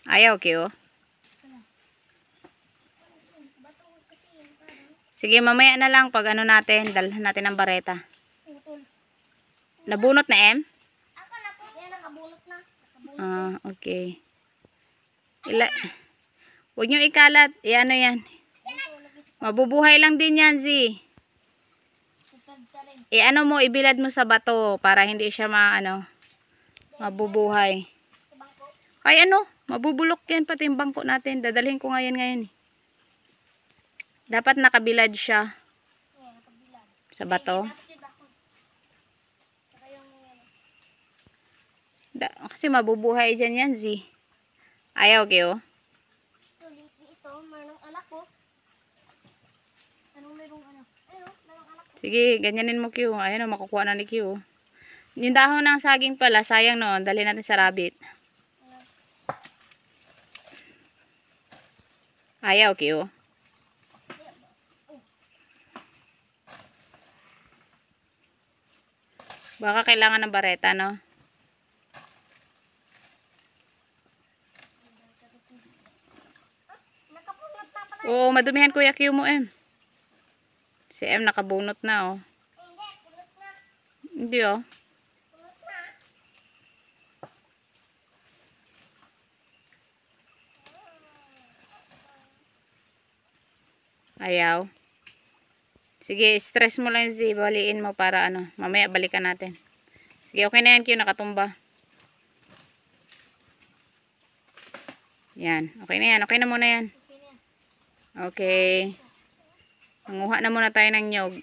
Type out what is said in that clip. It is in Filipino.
Ayaw, Q. Sige, mamaya na lang pag ano natin, dalhan natin ang bareta. Nabunot na, Em? Nakabunot na. Ah, okay. Huwag nyo ikalat. Ano yan? Mabubuhay lang din yan, Z. Ano mo, ibilad mo sa bato para hindi siya mabubuhay. Ay mabubulok yan pati yung bangko natin. Dadalhin ko ngayon. Dapat nakabilad siya sa bato. Kasi mabubuhay dyan yan, Z. Ayaw, Kyo. Ito, manong anak ko. Anong merong anak? Merong anak ko. Sige, ganyanin mo, Kyo. Ayun, makukuha na ni Kyo. Yung dahon ng saging pala, sayang no. Dali natin sa rabbit. Ayaw, Kyo. Baka kailangan ng bareta, no? Oo, madumihan Kuya Q mo, Em. Si M nakabunot na, oh. Hindi, pulot na. Hindi, oh. Pulot na. Ayaw. Sige, stress mo lang, Z. Baliin mo para mamaya balikan natin. Sige, okay na yan, Q. Nakatumba. Yan. Okay na yan. Okay na muna yan. Okay. Manguha na muna tayo ng nyog.